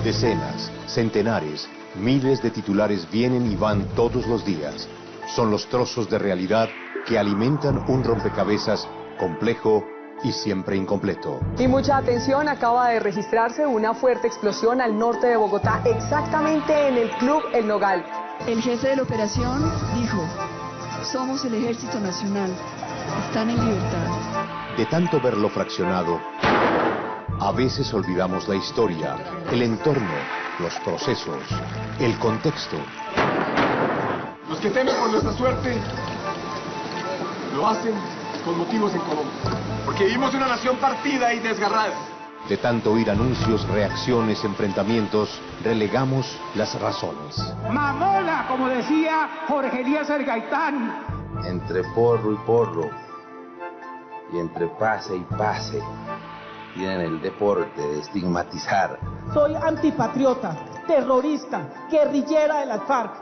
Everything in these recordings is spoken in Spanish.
Decenas, centenares, miles de titulares vienen y van todos los días. Son los trozos de realidad que alimentan un rompecabezas complejo y siempre incompleto. Y mucha atención, acaba de registrarse una fuerte explosión al norte de Bogotá, exactamente en el Club El Nogal. El jefe de la operación dijo: somos el Ejército Nacional, están en libertad. De tanto verlo fraccionado, a veces olvidamos la historia, el entorno, los procesos, el contexto. Los que temen por nuestra suerte lo hacen con motivos en común, porque vivimos una nación partida y desgarrada. De tanto oír anuncios, reacciones, enfrentamientos, relegamos las razones. Mamola, como decía Jorge Eliezer Gaitán. Entre porro y porro, y entre pase y pase, tienen el deporte de estigmatizar. Soy antipatriota, terrorista, guerrillera de las FARC,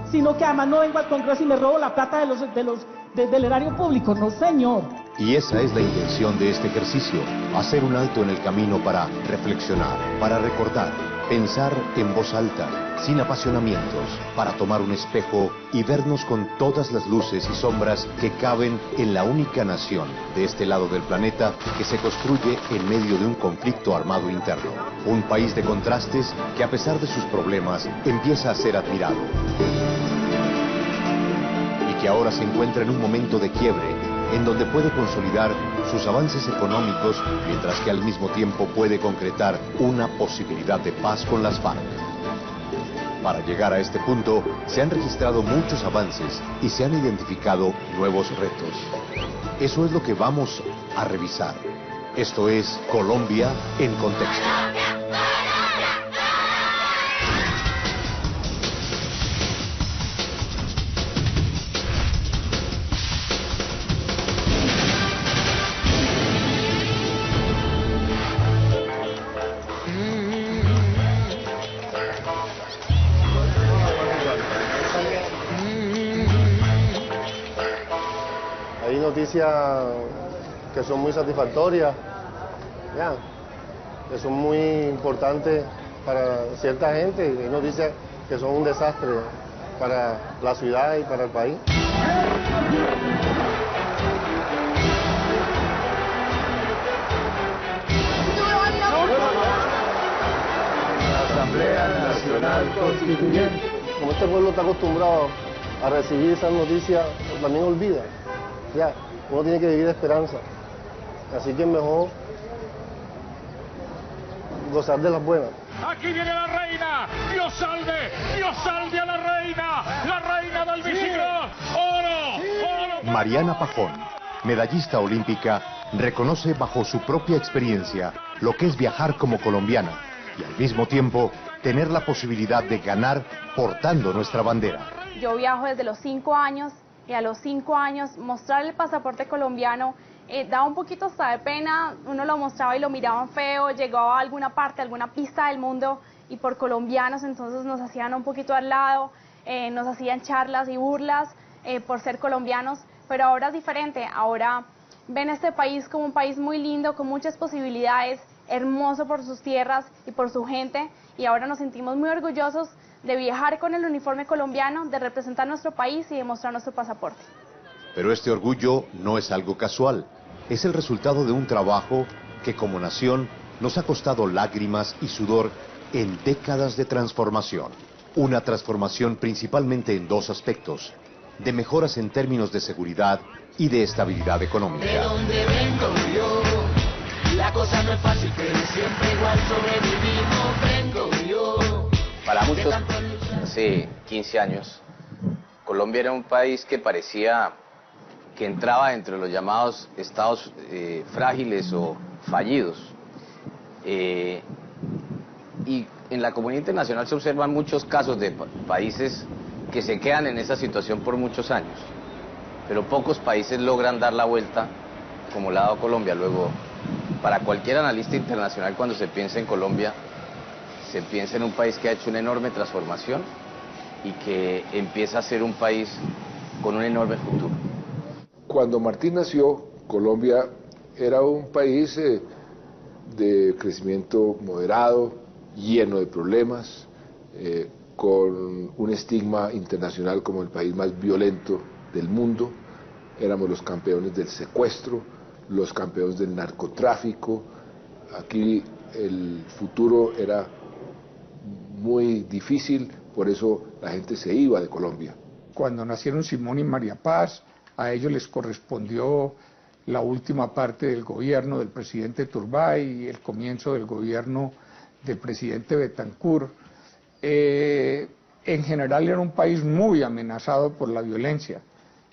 sino que además no vengo al Congreso y me robo la plata del erario público, no señor. Y esa es la intención de este ejercicio, hacer un alto en el camino para reflexionar, para recordar, pensar en voz alta, sin apasionamientos, para tomar un espejo y vernos con todas las luces y sombras que caben en la única nación de este lado del planeta que se construye en medio de un conflicto armado interno. Un país de contrastes que, a pesar de sus problemas, empieza a ser admirado. Y que ahora se encuentra en un momento de quiebre, en donde puede consolidar sus avances económicos, mientras que al mismo tiempo puede concretar una posibilidad de paz con las FARC. Para llegar a este punto, se han registrado muchos avances y se han identificado nuevos retos. Eso es lo que vamos a revisar. Esto es Colombia en Contexto. Hay noticias que son muy satisfactorias, ya, que son muy importantes para cierta gente, y hay noticias que son un desastre para la ciudad y para el país. Asamblea Nacional Constituyente. Como este pueblo está acostumbrado a recibir esas noticias, también olvida. Ya, uno tiene que vivir de esperanza. Así que es mejor gozar de las buenas. Aquí viene la reina. Dios salve a la reina del biciclón. ¡Oro! Mariana Pajón, medallista olímpica, reconoce bajo su propia experiencia lo que es viajar como colombiana y al mismo tiempo tener la posibilidad de ganar portando nuestra bandera. Yo viajo desde los 5 años y a los 5 años mostrar el pasaporte colombiano daba un poquito hasta de pena. Uno lo mostraba y lo miraban feo, llegaba a alguna parte, a alguna pista del mundo y por colombianos, entonces nos hacían un poquito al lado, nos hacían charlas y burlas por ser colombianos, pero ahora es diferente. Ahora ven este país como un país muy lindo, con muchas posibilidades, hermoso por sus tierras y por su gente, y ahora nos sentimos muy orgullosos de viajar con el uniforme colombiano, de representar nuestro país y de mostrar nuestro pasaporte. Pero este orgullo no es algo casual, es el resultado de un trabajo que como nación nos ha costado lágrimas y sudor en décadas de transformación. Una transformación principalmente en dos aspectos, de mejoras en términos de seguridad y de estabilidad económica. De donde vengo yo, la cosa no es fácil, pero siempre igual sobrevivimos, vengo yo. Para muchos, hace 15 años, Colombia era un país que parecía que entraba entre los llamados estados frágiles o fallidos. Y en la comunidad internacional se observan muchos casos de países que se quedan en esa situación por muchos años, pero pocos países logran dar la vuelta como la ha dado Colombia. Luego, para cualquier analista internacional, cuando se piensa en Colombia, se piensa en un país que ha hecho una enorme transformación y que empieza a ser un país con un enorme futuro. Cuando Martín nació, Colombia era un país de crecimiento moderado, lleno de problemas, con un estigma internacional como el país más violento del mundo. Éramos los campeones del secuestro, los campeones del narcotráfico. Aquí el futuro era muy difícil, por eso la gente se iba de Colombia. Cuando nacieron Simón y María Paz, a ellos les correspondió la última parte del gobierno del presidente Turbay y el comienzo del gobierno del presidente Betancourt. En general era un país muy amenazado por la violencia,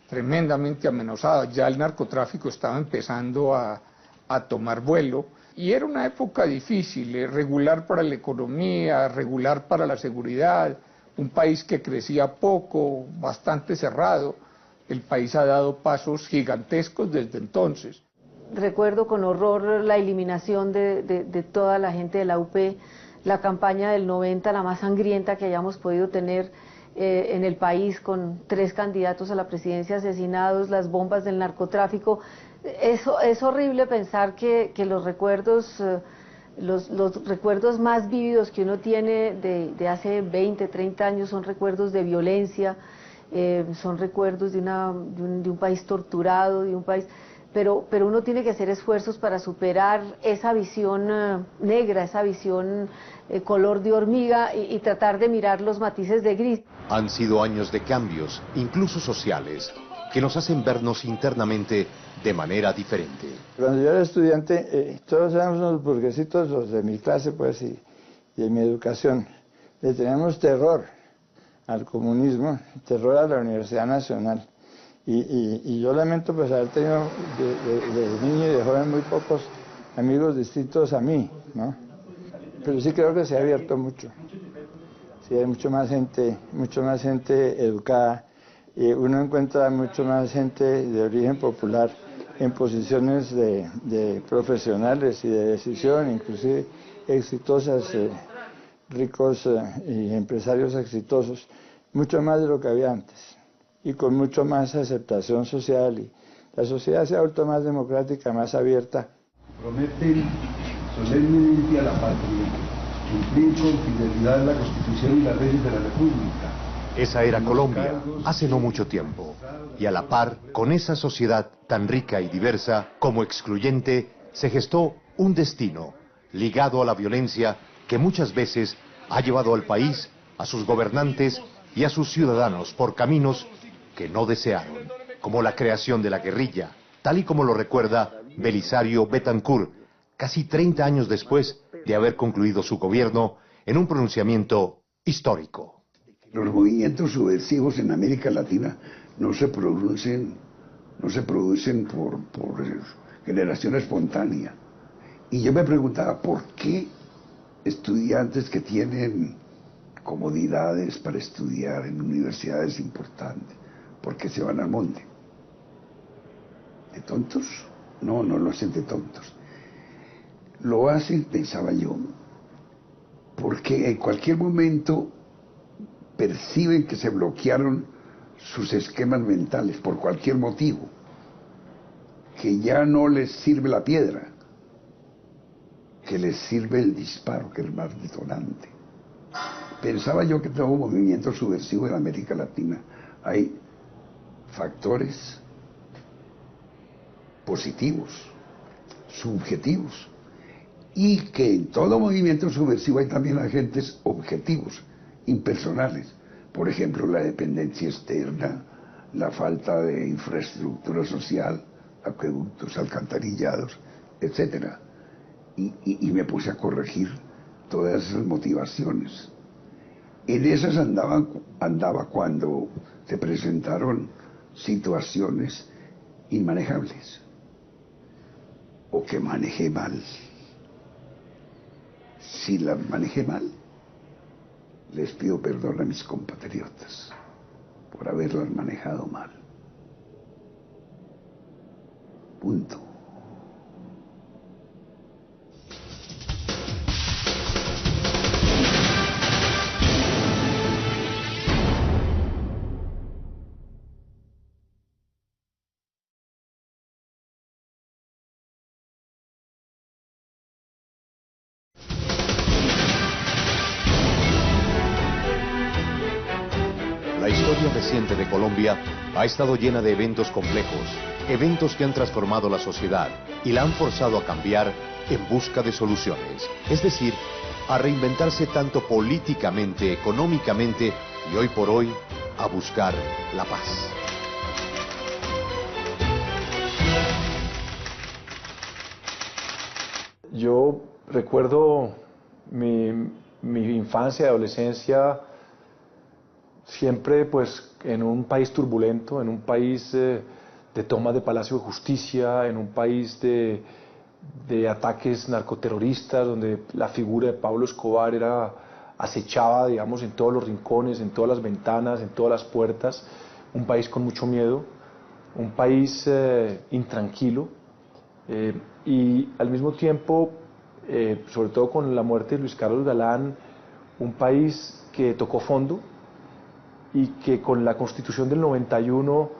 tremendamente amenazado. Ya el narcotráfico estaba empezando a tomar vuelo y era una época difícil, regular para la economía, regular para la seguridad, un país que crecía poco, bastante cerrado. El país ha dado pasos gigantescos desde entonces. Recuerdo con horror la eliminación de toda la gente de la UP, la campaña del 90, la más sangrienta que hayamos podido tener en el país, con 3 candidatos a la presidencia asesinados, las bombas del narcotráfico. Es horrible pensar que los recuerdos más vívidos que uno tiene de hace 20, 30 años son recuerdos de violencia, son recuerdos de un país torturado, de un país... Pero uno tiene que hacer esfuerzos para superar esa visión negra, esa visión color de hormiga y tratar de mirar los matices de gris. Han sido años de cambios, incluso sociales, que nos hacen vernos internamente de manera diferente. Cuando yo era estudiante, todos éramos unos burguesitos, los de mi clase, pues, y de mi educación. Le teníamos terror al comunismo, terror a la Universidad Nacional. Y yo lamento pues haber tenido de niño y de joven muy pocos amigos distintos a mí, ¿no? Pero sí creo que se ha abierto mucho. Sí, hay mucho más gente educada, y uno encuentra mucho más gente de origen popular en posiciones de profesionales y de decisión, inclusive exitosas, ricos y empresarios exitosos, mucho más de lo que había antes, y con mucho más aceptación social, y la sociedad se ha vuelto más democrática, más abierta. Prometen solemnemente a la patria cumplir con fidelidad la Constitución y las leyes de la República. Esa era Colombia hace no mucho tiempo, y a la par con esa sociedad tan rica y diversa como excluyente, se gestó un destino ligado a la violencia que muchas veces ha llevado al país, a sus gobernantes y a sus ciudadanos por caminos que no desearon, como la creación de la guerrilla, tal y como lo recuerda Belisario Betancourt, casi 30 años después de haber concluido su gobierno, en un pronunciamiento histórico. Los movimientos subversivos en América Latina no se producen por generación espontánea. Y yo me preguntaba, ¿por qué estudiantes que tienen comodidades para estudiar en universidades importantes, por qué se van al monte? ¿De tontos? No, no lo hacen de tontos. Lo hacen, pensaba yo, porque en cualquier momento perciben que se bloquearon sus esquemas mentales por cualquier motivo, que ya no les sirve la piedra, que les sirve el disparo, que es más detonante. Pensaba yo que todo movimiento subversivo en América Latina hay factores positivos, subjetivos, y que en todo movimiento subversivo hay también agentes objetivos, impersonales. Por ejemplo, la dependencia externa, la falta de infraestructura social, acueductos, alcantarillados, etc. Y me puse a corregir todas esas motivaciones. En esas andaba cuando se presentaron situaciones inmanejables, o que manejé mal. Si las manejé mal, les pido perdón a mis compatriotas por haberlas manejado mal. Punto. historia reciente de Colombia ha estado llena de eventos complejos, eventos que han transformado la sociedad y la han forzado a cambiar en busca de soluciones, es decir, a reinventarse tanto políticamente, económicamente y hoy por hoy a buscar la paz. Yo recuerdo mi infancia y adolescencia siempre pues en un país turbulento, en un país de tomas de Palacio de Justicia, en un país de ataques narcoterroristas, donde la figura de Pablo Escobar acechaba, digamos, en todos los rincones, en todas las ventanas, en todas las puertas, un país con mucho miedo, un país intranquilo, y al mismo tiempo, sobre todo con la muerte de Luis Carlos Galán, un país que tocó fondo y que con la Constitución del 91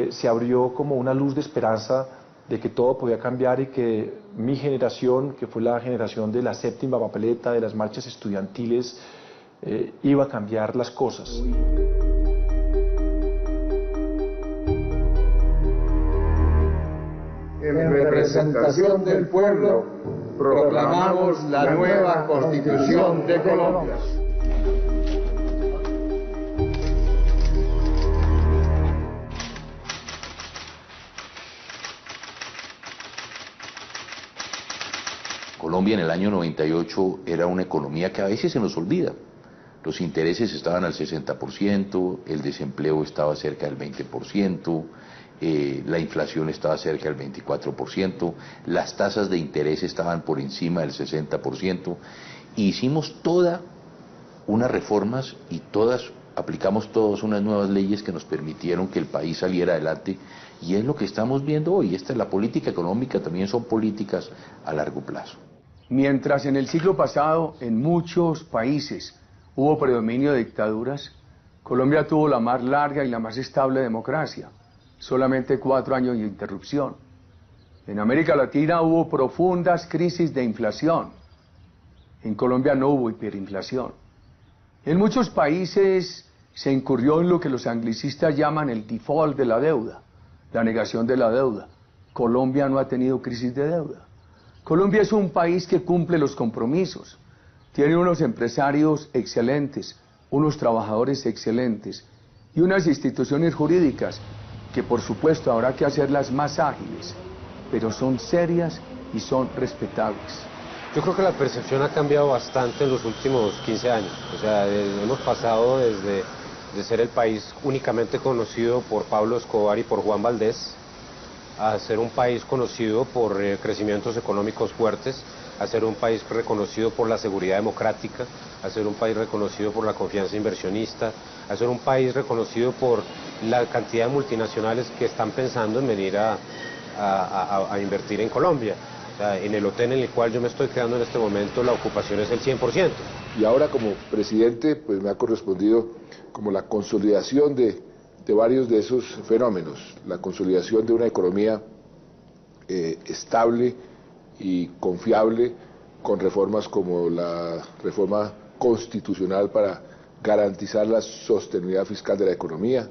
se abrió como una luz de esperanza de que todo podía cambiar y que mi generación, que fue la generación de la séptima papeleta, de las marchas estudiantiles, iba a cambiar las cosas. En representación del pueblo, proclamamos la nueva Constitución de Colombia. Colombia en el año 98 era una economía que a veces se nos olvida. Los intereses estaban al 60%, el desempleo estaba cerca del 20%, la inflación estaba cerca del 24%, las tasas de interés estaban por encima del 60%. Hicimos todas unas reformas y aplicamos todas unas nuevas leyes que nos permitieron que el país saliera adelante, y es lo que estamos viendo hoy. Esta es la política económica, también son políticas a largo plazo. Mientras en el siglo pasado en muchos países hubo predominio de dictaduras, Colombia tuvo la más larga y la más estable democracia, solamente 4 años de interrupción. En América Latina hubo profundas crisis de inflación, en Colombia no hubo hiperinflación. En muchos países se incurrió en lo que los anglicistas llaman el default de la deuda, la negación de la deuda. Colombia no ha tenido crisis de deuda. Colombia es un país que cumple los compromisos, tiene unos empresarios excelentes, unos trabajadores excelentes y unas instituciones jurídicas que por supuesto habrá que hacerlas más ágiles, pero son serias y son respetables. Yo creo que la percepción ha cambiado bastante en los últimos 15 años. O sea, hemos pasado de ser el país únicamente conocido por Pablo Escobar y por Juan Valdés, a ser un país conocido por crecimientos económicos fuertes, a ser un país reconocido por la seguridad democrática, a ser un país reconocido por la confianza inversionista, a ser un país reconocido por la cantidad de multinacionales que están pensando en venir a invertir en Colombia. O sea, en el hotel en el cual yo me estoy quedando en este momento, la ocupación es el 100%. Y ahora como presidente, pues me ha correspondido como la consolidación de varios de esos fenómenos, la consolidación de una economía estable y confiable, con reformas como la reforma constitucional para garantizar la sostenibilidad fiscal de la economía,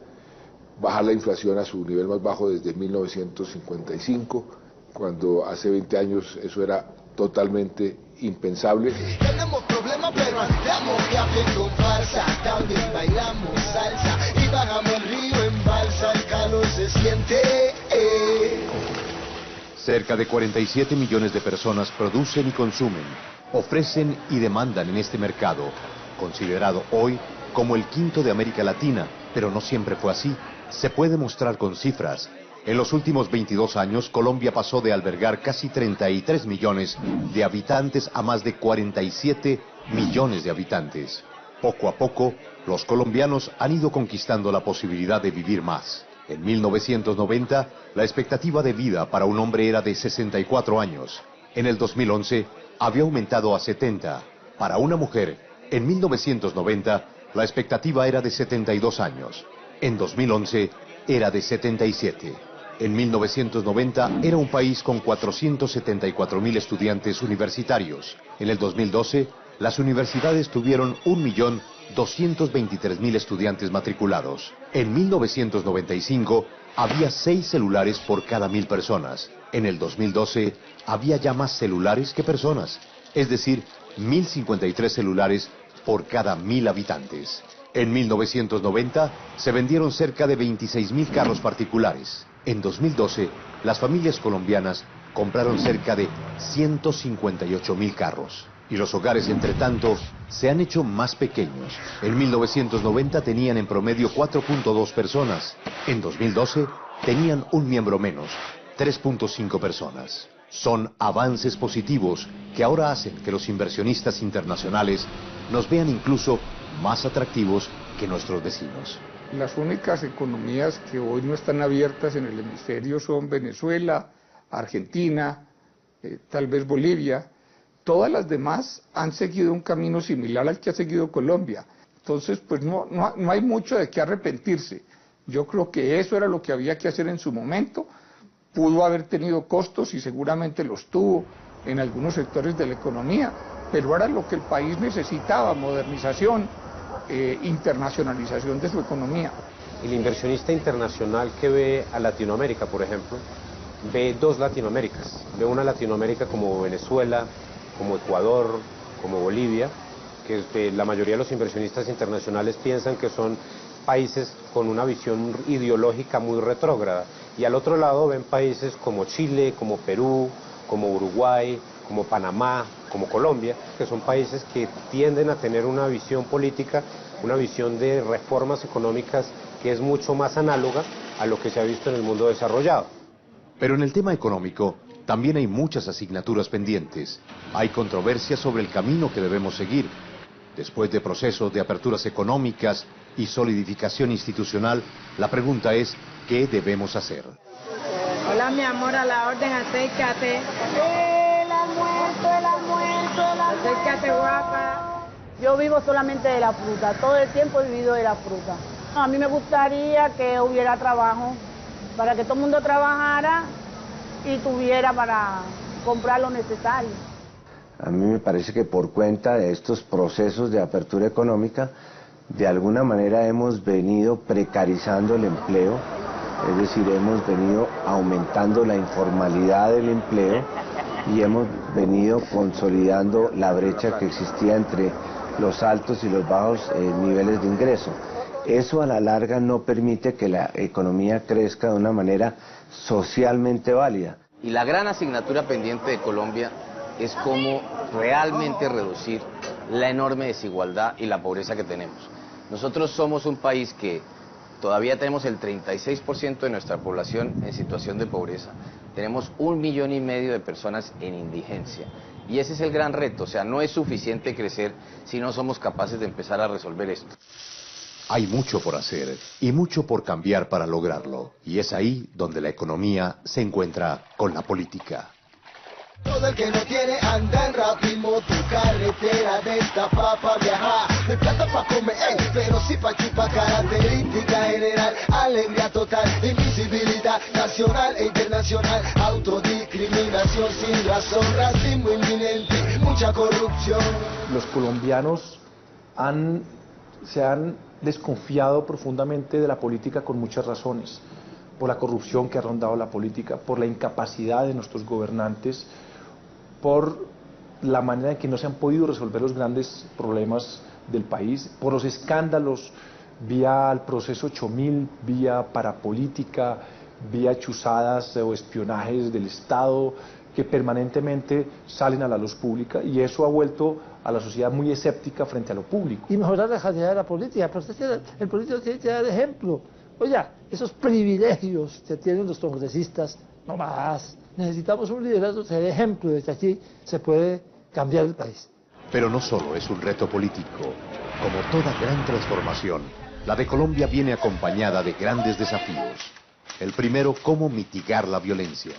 bajar la inflación a su nivel más bajo desde 1955, cuando hace 20 años eso era totalmente impensable. Tenemos problemas pero andamos viaje con farsa, también bailamos salsa y bajamos el río en balsa, el calor se siente. Cerca de 47 millones de personas producen y consumen, ofrecen y demandan en este mercado, considerado hoy como el quinto de América Latina, pero no siempre fue así. Se puede mostrar con cifras. En los últimos 22 años, Colombia pasó de albergar casi 33 millones de habitantes a más de 47 millones de habitantes. Poco a poco, los colombianos han ido conquistando la posibilidad de vivir más. En 1990, la expectativa de vida para un hombre era de 64 años. En el 2011, había aumentado a 70. Para una mujer, en 1990, la expectativa era de 72 años. En 2011, era de 77. En 1990 era un país con 474.000 estudiantes universitarios. En el 2012, las universidades tuvieron 1.000.000 223.000 estudiantes matriculados. En 1995 había 6 celulares por cada 1.000 personas. En el 2012 había ya más celulares que personas, es decir, 1.053 celulares por cada 1.000 habitantes. En 1990 se vendieron cerca de 26.000 carros particulares. En 2012, las familias colombianas compraron cerca de 158.000 carros. Y los hogares, entre tanto, se han hecho más pequeños. En 1990 tenían en promedio 4.2 personas. En 2012 tenían un miembro menos, 3.5 personas. Son avances positivos que ahora hacen que los inversionistas internacionales nos vean incluso más atractivos que nuestros vecinos. Las únicas economías que hoy no están abiertas en el hemisferio son Venezuela, Argentina, tal vez Bolivia. Todas las demás han seguido un camino similar al que ha seguido Colombia. Entonces, pues no hay mucho de qué arrepentirse. Yo creo que eso era lo que había que hacer en su momento. Pudo haber tenido costos y seguramente los tuvo en algunos sectores de la economía, pero era lo que el país necesitaba: modernización, internacionalización de su economía. El inversionista internacional que ve a Latinoamérica, por ejemplo, ve dos Latinoaméricas. Ve una Latinoamérica como Venezuela, como Ecuador, como Bolivia, que la mayoría de los inversionistas internacionales piensan que son países con una visión ideológica muy retrógrada. Y al otro lado ven países como Chile, como Perú, como Uruguay, como Panamá, como Colombia, que son países que tienden a tener una visión política, una visión de reformas económicas que es mucho más análoga a lo que se ha visto en el mundo desarrollado. Pero en el tema económico también hay muchas asignaturas pendientes. Hay controversia sobre el camino que debemos seguir. Después de procesos de aperturas económicas y solidificación institucional, la pregunta es, ¿qué debemos hacer? Hola, mi amor, a la orden, acércate. El almuerzo, acércate, guapa. Yo vivo solamente de la fruta, todo el tiempo he vivido de la fruta. A mí me gustaría que hubiera trabajo, para que todo el mundo trabajara y tuviera para comprar lo necesario. A mí me parece que por cuenta de estos procesos de apertura económica, de alguna manera hemos venido precarizando el empleo, es decir, hemos venido aumentando la informalidad del empleo y hemos venido consolidando la brecha que existía entre los altos y los bajos niveles de ingreso. Eso a la larga no permite que la economía crezca de una manera socialmente válida. Y la gran asignatura pendiente de Colombia es cómo realmente reducir la enorme desigualdad y la pobreza que tenemos. Nosotros somos un país que todavía tenemos el 36% de nuestra población en situación de pobreza. Tenemos 1,5 millones de personas en indigencia. Y ese es el gran reto, o sea, no es suficiente crecer si no somos capaces de empezar a resolver esto. Hay mucho por hacer y mucho por cambiar para lograrlo. Y es ahí donde la economía se encuentra con la política. Todo el que no tiene anda en Rapimo, tu carretera de esta pa' viajar, de plata pa' comer, pero sí pa' chupar. Característica general, alegría total, invisibilidad nacional e internacional, autodiscriminación sin razón, racismo inminente, mucha corrupción. Los colombianos se han desconfiado profundamente de la política con muchas razones, por la corrupción que ha rondado la política, por la incapacidad de nuestros gobernantes, por la manera en que no se han podido resolver los grandes problemas del país, por los escándalos vía el proceso 8000, vía parapolítica, vía chuzadas o espionajes del Estado que permanentemente salen a la luz pública, y eso ha vuelto a la sociedad muy escéptica frente a lo público. Y mejorar la calidad de la política, pero el político tiene que dar ejemplo. Oye, esos privilegios que tienen los congresistas, no más. Necesitamos un liderazgo que dé ejemplo de que aquí se puede cambiar el país. Pero no solo es un reto político. Como toda gran transformación, la de Colombia viene acompañada de grandes desafíos. El primero, cómo mitigar la violencia.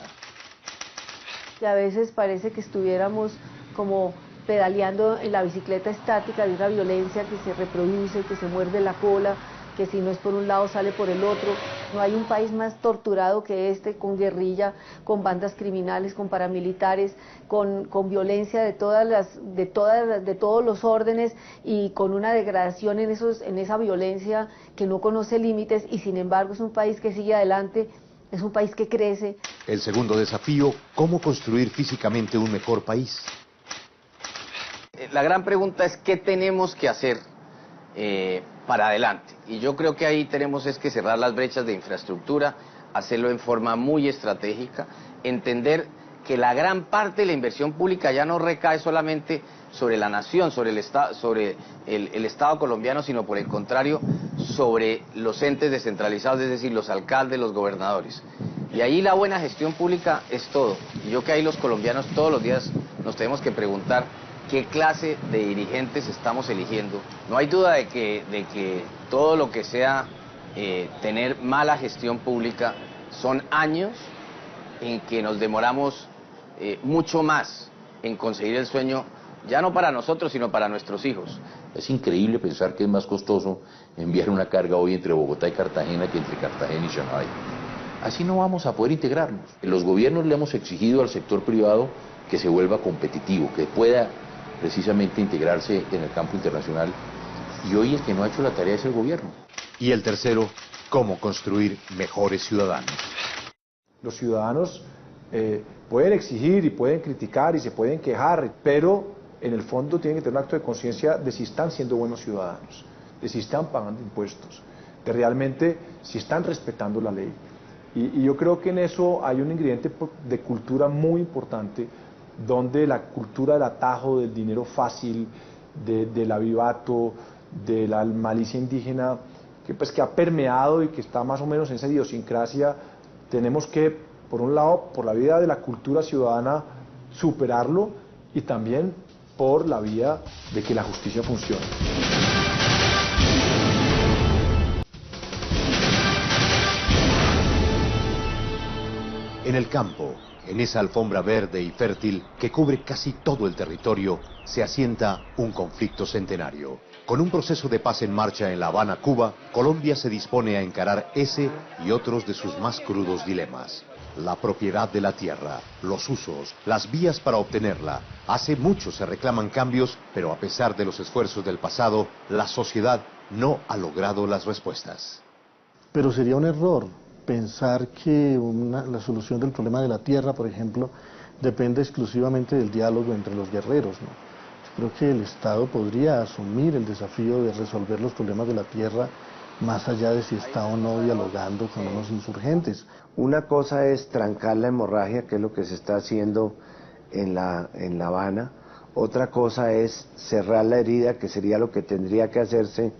Y a veces parece que estuviéramos como pedaleando en la bicicleta estática de una violencia que se reproduce, que se muerde la cola, que si no es por un lado sale por el otro. No hay un país más torturado que este, con guerrilla, con bandas criminales, con paramilitares, con violencia de todos los órdenes y con una degradación en esa violencia que no conoce límites, y sin embargo es un país que sigue adelante, es un país que crece. El segundo desafío, ¿cómo construir físicamente un mejor país? La gran pregunta es ¿qué tenemos que hacer para adelante? Y yo creo que ahí tenemos es que cerrar las brechas de infraestructura, hacerlo en forma muy estratégica, entender que la gran parte de la inversión pública ya no recae solamente sobre la nación, sobre el Estado colombiano, sino por el contrario, sobre los entes descentralizados, es decir, los alcaldes, los gobernadores. Y ahí la buena gestión pública es todo. Y yo creo que ahí los colombianos todos los días nos tenemos que preguntar qué clase de dirigentes estamos eligiendo. No hay duda de que todo lo que sea tener mala gestión pública son años en que nos demoramos mucho más en conseguir el sueño, ya no para nosotros, sino para nuestros hijos. Es increíble pensar que es más costoso enviar una carga hoy entre Bogotá y Cartagena que entre Cartagena y Shanghái. Así no vamos a poder integrarnos. Los gobiernos le hemos exigido al sector privado que se vuelva competitivo, que pueda precisamente integrarse en el campo internacional, y hoy el que no ha hecho la tarea es el gobierno. Y el tercero, ¿cómo construir mejores ciudadanos? Los ciudadanos pueden exigir y pueden criticar y se pueden quejar, pero en el fondo tienen que tener un acto de conciencia de si están siendo buenos ciudadanos, de si están pagando impuestos, de realmente si están respetando la ley. Y yo creo que en eso hay un ingrediente de cultura muy importante, donde la cultura del atajo, del dinero fácil, del avivato, de la malicia indígena, que ha permeado y que está más o menos en esa idiosincrasia, tenemos que, por un lado, por la vía de la cultura ciudadana, superarlo, y también por la vía de que la justicia funcione. En el campo, en esa alfombra verde y fértil que cubre casi todo el territorio, se asienta un conflicto centenario. Con un proceso de paz en marcha en La Habana, Cuba, Colombia se dispone a encarar ese y otros de sus más crudos dilemas. La propiedad de la tierra, los usos, las vías para obtenerla. Hace mucho se reclaman cambios, pero a pesar de los esfuerzos del pasado, la sociedad no ha logrado las respuestas. Pero sería un error pensar que la solución del problema de la tierra, por ejemplo, depende exclusivamente del diálogo entre los guerreros, ¿no? Yo creo que el Estado podría asumir el desafío de resolver los problemas de la tierra más allá de si está o no dialogando con unos insurgentes. Una cosa es trancar la hemorragia, que es lo que se está haciendo en La Habana. Otra cosa es cerrar la herida, que sería lo que tendría que hacerse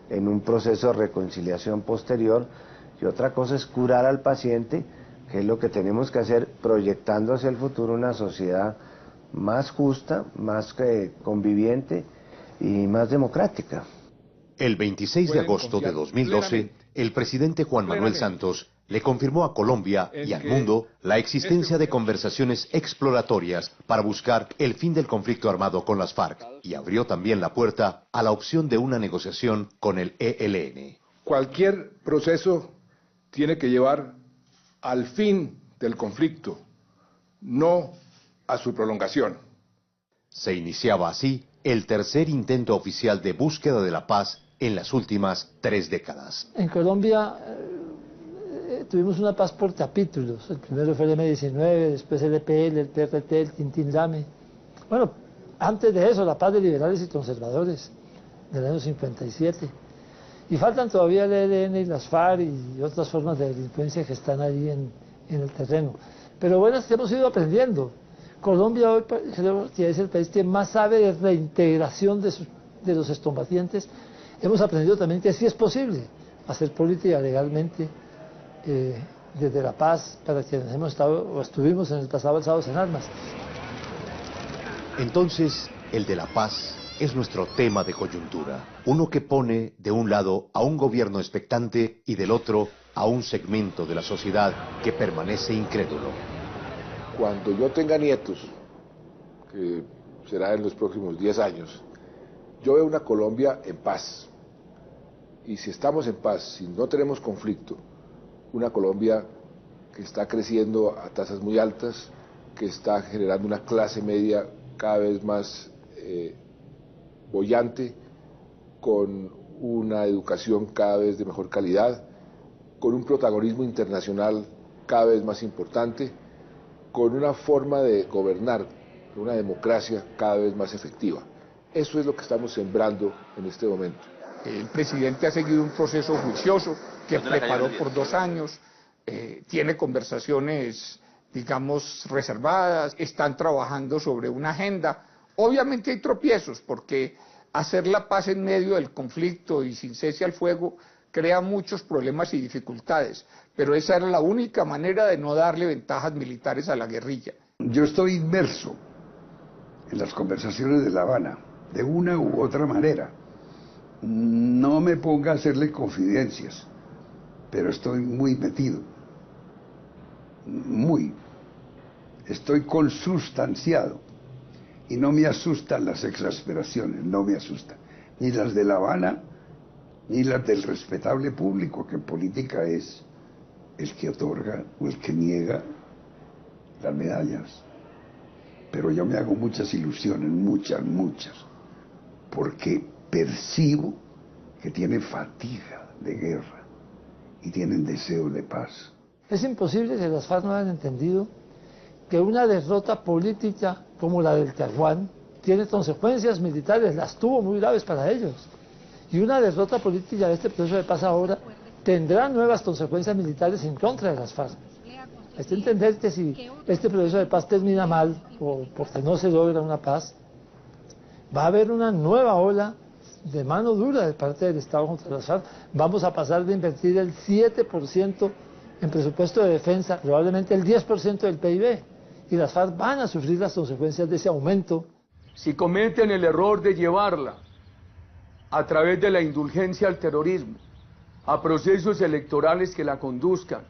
en un proceso de reconciliación posterior. Y otra cosa es curar al paciente, que es lo que tenemos que hacer, proyectando hacia el futuro una sociedad más justa, más conviviente y más democrática. El 26 de agosto de 2012, el presidente Juan Manuel Santos le confirmó a Colombia y al mundo la existencia de conversaciones exploratorias para buscar el fin del conflicto armado con las FARC, y abrió también la puerta a la opción de una negociación con el ELN. Cualquier proceso tiene que llevar al fin del conflicto, no a su prolongación. Se iniciaba así el tercer intento oficial de búsqueda de la paz en las últimas 3 décadas. En Colombia tuvimos una paz por capítulos. El primero fue el M-19, después el EPL, el TRT, el Tintín-Dame. Bueno, antes de eso, la paz de liberales y conservadores, del año 57. Y faltan todavía el ELN y las FARC y otras formas de delincuencia que están ahí en el terreno. Pero bueno, hemos ido aprendiendo. Colombia hoy creo que es el país que más sabe de reintegración de los excombatientes. Hemos aprendido también que sí es posible hacer política legalmente desde la paz, para quienes hemos estado o estuvimos en el pasado alzados en armas. Entonces, el de la paz es nuestro tema de coyuntura, uno que pone de un lado a un gobierno expectante y del otro a un segmento de la sociedad que permanece incrédulo. Cuando yo tenga nietos, que será en los próximos 10 años, yo veo una Colombia en paz, Y si estamos en paz, si no tenemos conflicto, una Colombia que está creciendo a tasas muy altas, que está generando una clase media cada vez más boyante, con una educación cada vez de mejor calidad, con un protagonismo internacional cada vez más importante, con una forma de gobernar, una democracia cada vez más efectiva. Eso es lo que estamos sembrando en este momento. El presidente ha seguido un proceso juicioso que preparó por 2 años, tiene conversaciones, digamos, reservadas, están trabajando sobre una agenda. Obviamente hay tropiezos, porque hacer la paz en medio del conflicto y sin cese al fuego crea muchos problemas y dificultades, pero esa era la única manera de no darle ventajas militares a la guerrilla. Yo estoy inmerso en las conversaciones de La Habana, de una u otra manera. No me ponga a hacerle confidencias, pero estoy muy metido, estoy consustanciado, y no me asustan las exasperaciones, no me asustan, ni las de La Habana, ni las del respetable público, que en política es el que otorga o el que niega las medallas. Pero yo me hago muchas ilusiones, muchas, porque percibo que tienen fatiga de guerra y tienen deseo de paz. Es imposible que las FARC no hayan entendido que una derrota política como la del Caguán tiene consecuencias militares, las tuvo muy graves para ellos. Y una derrota política de este proceso de paz ahora tendrá nuevas consecuencias militares en contra de las FARC. Hay que entender que si este proceso de paz termina mal, o porque no se logra una paz, va a haber una nueva ola de mano dura de parte del Estado contra las FARC. Vamos a pasar de invertir el 7% en presupuesto de defensa, probablemente el 10% del PIB. Y las FARC van a sufrir las consecuencias de ese aumento. Si cometen el error de llevarla a través de la indulgencia al terrorismo, a procesos electorales que la conduzcan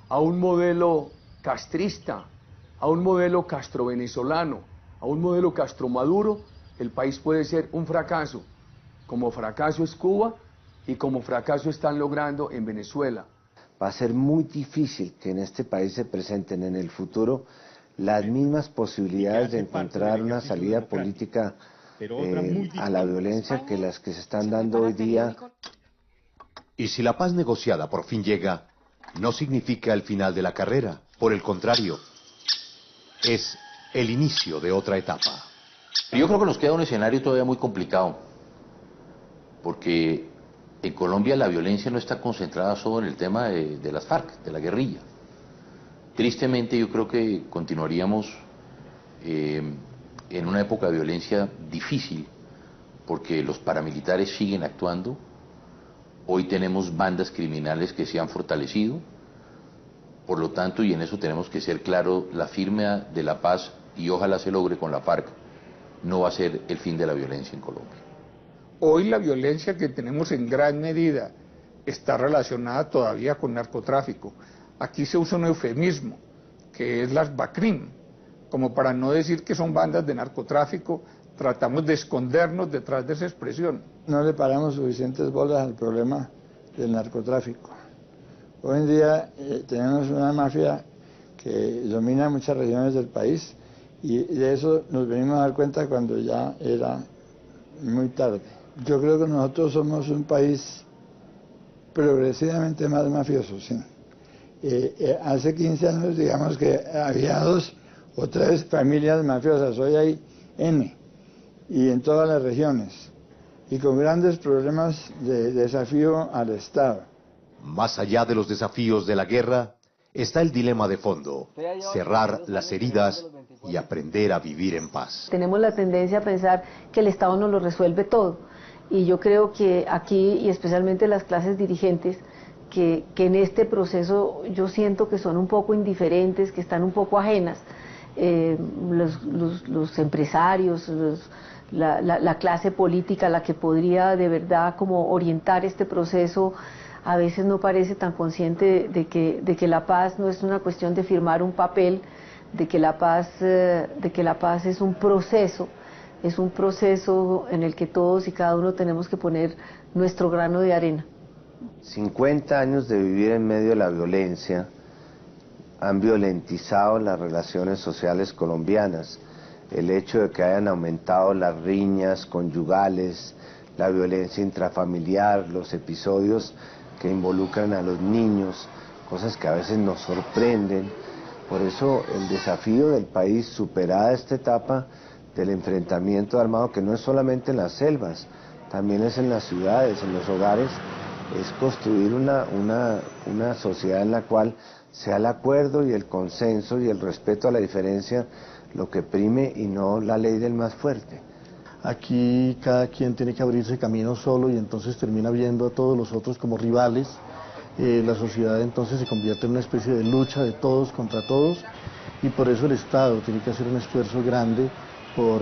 a un modelo castrista, a un modelo castrovenezolano, a un modelo castromaduro, el país puede ser un fracaso, como fracaso es Cuba y como fracaso están logrando en Venezuela. Va a ser muy difícil que en este país se presenten en el futuro las mismas posibilidades de encontrar una salida política a la violencia que las que se están dando hoy día. Y si la paz negociada por fin llega, no significa el final de la carrera, por el contrario, es el inicio de otra etapa. Yo creo que nos queda un escenario todavía muy complicado, porque en Colombia la violencia no está concentrada solo en el tema de las FARC, de la guerrilla. Tristemente yo creo que continuaríamos en una época de violencia difícil, porque los paramilitares siguen actuando. Hoy tenemos bandas criminales que se han fortalecido, por lo tanto, y en eso tenemos que ser claros, la firma de la paz, y ojalá se logre con la FARC, no va a ser el fin de la violencia en Colombia. Hoy la violencia que tenemos en gran medida está relacionada todavía con narcotráfico. Aquí se usa un eufemismo, que es las BACRIM, como para no decir que son bandas de narcotráfico, tratamos de escondernos detrás de esa expresión. No le paramos suficientes bolas al problema del narcotráfico. Hoy en día tenemos una mafia que domina muchas regiones del país, y de eso nos venimos a dar cuenta cuando ya era muy tarde. Yo creo que nosotros somos un país progresivamente más mafioso, sí. Hace 15 años, digamos que había 2 o 3 familias mafiosas, hoy hay N, y en todas las regiones, y con grandes problemas de desafío al Estado. Más allá de los desafíos de la guerra, está el dilema de fondo: cerrar las heridas y aprender a vivir en paz. Tenemos la tendencia a pensar que el Estado nos lo resuelve todo, y yo creo que aquí, y especialmente las clases dirigentes, que en este proceso yo siento que son un poco indiferentes, que están un poco ajenas. Los empresarios, la clase política, la que podría de verdad como orientar este proceso, a veces no parece tan consciente de que la paz no es una cuestión de firmar un papel, de que la paz es un proceso en el que todos y cada uno tenemos que poner nuestro grano de arena. 50 años de vivir en medio de la violencia han violentizado las relaciones sociales colombianas. El hecho de que hayan aumentado las riñas conyugales, la violencia intrafamiliar, los episodios que involucran a los niños, cosas que a veces nos sorprenden. Por eso el desafío del país, superada esta etapa del enfrentamiento armado, que no es solamente en las selvas, también es en las ciudades, en los hogares, es construir una sociedad en la cual sea el acuerdo y el consenso y el respeto a la diferencia lo que prime y no la ley del más fuerte. Aquí cada quien tiene que abrirse camino solo y entonces termina viendo a todos los otros como rivales. La sociedad entonces se convierte en una especie de lucha de todos contra todos y por eso el Estado tiene que hacer un esfuerzo grande por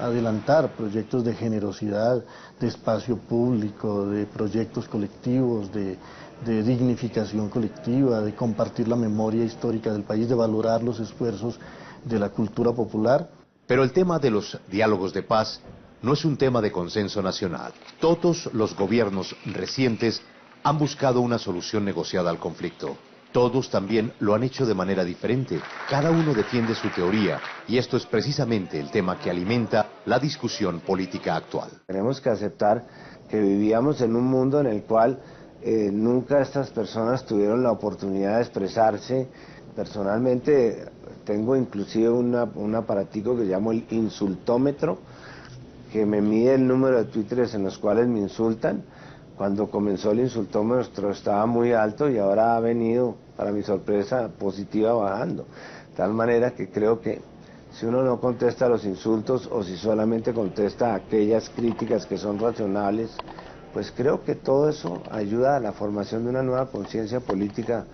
adelantar proyectos de generosidad, de espacio público, de proyectos colectivos, de dignificación colectiva, de compartir la memoria histórica del país, de valorar los esfuerzos de la cultura popular. Pero el tema de los diálogos de paz no es un tema de consenso nacional. Todos los gobiernos recientes han buscado una solución negociada al conflicto. Todos también lo han hecho de manera diferente. Cada uno defiende su teoría y esto es precisamente el tema que alimenta la discusión política actual. Tenemos que aceptar que vivíamos en un mundo en el cual nunca estas personas tuvieron la oportunidad de expresarse. Personalmente tengo inclusive un aparatico que llamo el insultómetro, que me mide el número de twitteres en los cuales me insultan. Cuando comenzó el insultómetro estaba muy alto y ahora ha venido, para mi sorpresa, positiva, bajando. De tal manera que creo que si uno no contesta a los insultos o si solamente contesta a aquellas críticas que son razonables, pues creo que todo eso ayuda a la formación de una nueva conciencia política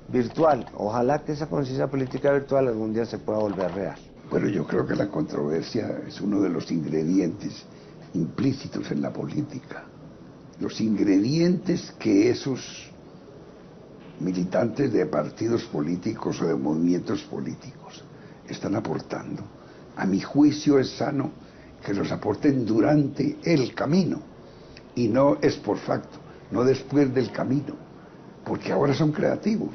virtual. Ojalá que esa conciencia política virtual algún día se pueda volver real. Bueno, yo creo que la controversia es uno de los ingredientes implícitos en la política. Los ingredientes que esos militantes de partidos políticos o de movimientos políticos están aportando. A mi juicio es sano que los aporten durante el camino y no es por facto, no después del camino, porque ahora son creativos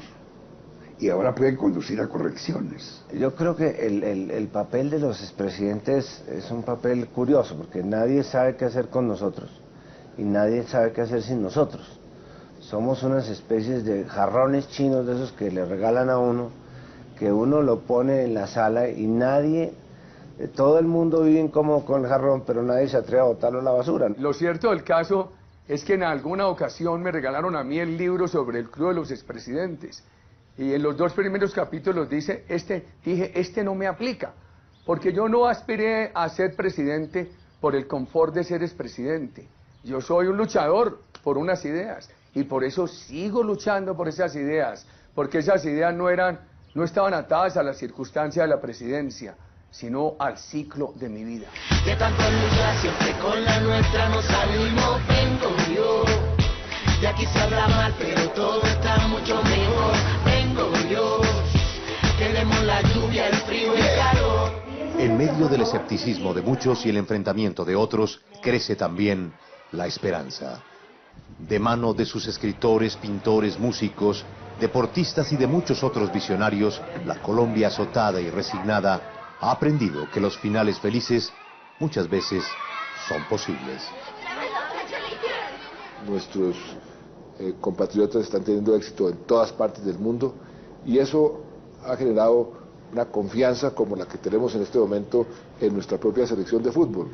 y ahora pueden conducir a correcciones. Yo creo que el papel de los expresidentes es un papel curioso, porque nadie sabe qué hacer con nosotros y nadie sabe qué hacer sin nosotros. Somos unas especies de jarrones chinos de esos que le regalan a uno, que uno lo pone en la sala y nadie, todo el mundo vive incómodo con el jarrón, pero nadie se atreve a botarlo a la basura. Lo cierto del caso es que en alguna ocasión me regalaron a mí el libro sobre el club de los expresidentes. Y en los 2 primeros capítulos dije, este no me aplica, porque yo no aspiré a ser presidente por el confort de ser expresidente. Yo soy un luchador por unas ideas y por eso sigo luchando por esas ideas, porque esas ideas no estaban atadas a las circunstancias de la presidencia, sino al ciclo de mi vida. De tanto luchar siempre con la nuestra nos salimos, vengo yo. De aquí se habla mal, pero todo está mucho mejor. Vengo yo. Queremos la lluvia, el frío y el calor. En medio del escepticismo de muchos y el enfrentamiento de otros, crece también la esperanza. De mano de sus escritores, pintores, músicos, deportistas y de muchos otros visionarios, la Colombia azotada y resignada ha aprendido que los finales felices muchas veces son posibles. Nuestros compatriotas están teniendo éxito en todas partes del mundo y eso ha generado una confianza como la que tenemos en este momento en nuestra propia selección de fútbol.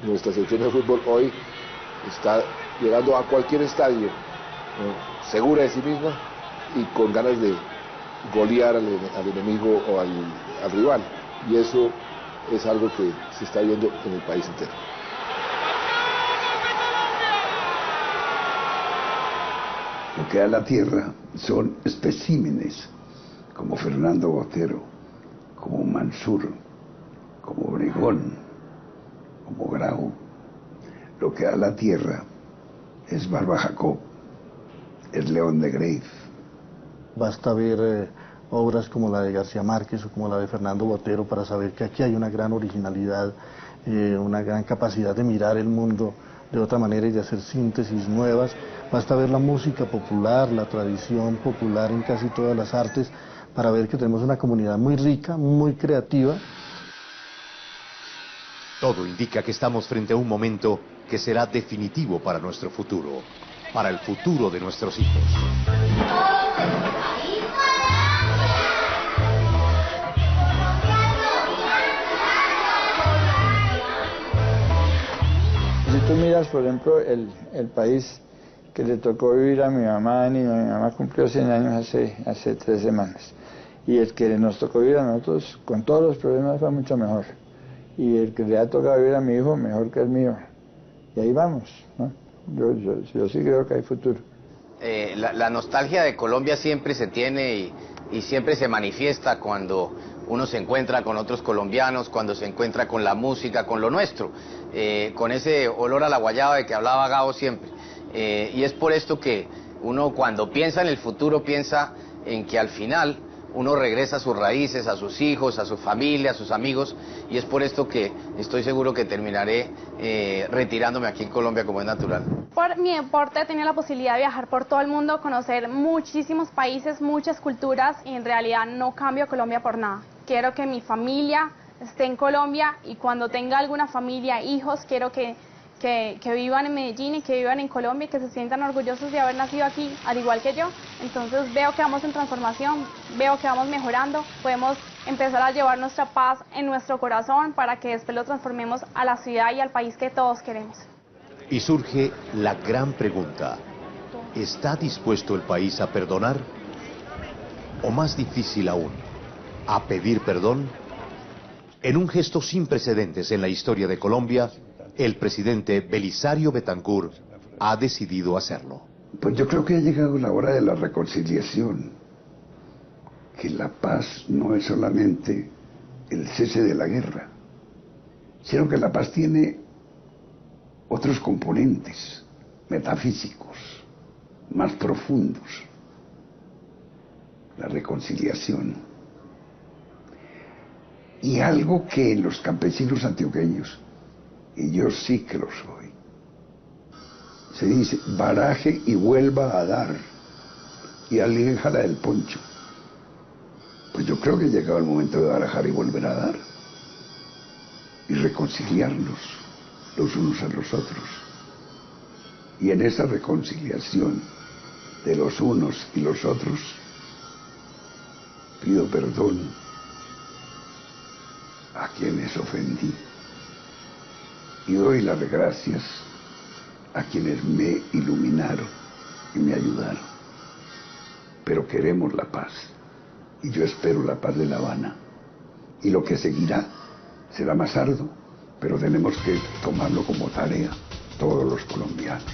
Nuestra selección de fútbol hoy está llegando a cualquier estadio segura de sí misma y con ganas de golear al enemigo o al rival, y eso es algo que se está viendo en el país entero. Lo que da la tierra son especímenes como Fernando Botero, como Mansur, como Obregón, como Grau. Lo que da la tierra es Barba Jacob, es León de Grave. Basta ver obras como la de García Márquez o como la de Fernando Botero para saber que aquí hay una gran originalidad, una gran capacidad de mirar el mundo de otra manera y de hacer síntesis nuevas. Basta ver la música popular, la tradición popular en casi todas las artes, para ver que tenemos una comunidad muy rica, muy creativa. Todo indica que estamos frente a un momento que será definitivo para nuestro futuro, para el futuro de nuestros hijos. Si tú miras, por ejemplo, el país que le tocó vivir a mi mamá, mi mamá cumplió 100 años hace 3 semanas, y el que nos tocó vivir a nosotros, con todos los problemas, fue mucho mejor, y el que le ha tocado vivir a mi hijo, mejor que el mío, y ahí vamos, ¿no? Yo sí creo que hay futuro. La nostalgia de Colombia siempre se tiene y siempre se manifiesta cuando uno se encuentra con otros colombianos, cuando se encuentra con la música, con lo nuestro, con ese olor a la guayaba de que hablaba Gabo siempre. Y es por esto que uno cuando piensa en el futuro piensa en que al final uno regresa a sus raíces, a sus hijos, a su familia, a sus amigos, y es por esto que estoy seguro que terminaré retirándome aquí en Colombia como es natural. Por mi deporte he tenido la posibilidad de viajar por todo el mundo, conocer muchísimos países, muchas culturas, y en realidad no cambio Colombia por nada. Quiero que mi familia esté en Colombia, y cuando tenga alguna familia, hijos, quiero que vivan en Medellín y que vivan en Colombia y que se sientan orgullosos de haber nacido aquí, al igual que yo. Entonces veo que vamos en transformación, veo que vamos mejorando, podemos empezar a llevar nuestra paz en nuestro corazón para que después lo transformemos a la ciudad y al país que todos queremos. Y surge la gran pregunta: ¿está dispuesto el país a perdonar? O más difícil aún, ¿a pedir perdón? En un gesto sin precedentes en la historia de Colombia, el presidente Belisario Betancur ha decidido hacerlo. Pues yo creo que ha llegado la hora de la reconciliación, que la paz no es solamente el cese de la guerra, sino que la paz tiene otros componentes metafísicos, más profundos. La reconciliación. Y algo que los campesinos antioqueños, y yo sí que lo soy, se dice: baraje y vuelva a dar, y aléjala del poncho. Pues yo creo que ha llegado el momento de barajar y volver a dar, y reconciliarnos los unos a los otros. Y en esa reconciliación de los unos y los otros, pido perdón a quienes ofendí, y doy las gracias a quienes me iluminaron y me ayudaron. Pero queremos la paz, y yo espero la paz de La Habana, y lo que seguirá será más arduo, pero tenemos que tomarlo como tarea todos los colombianos.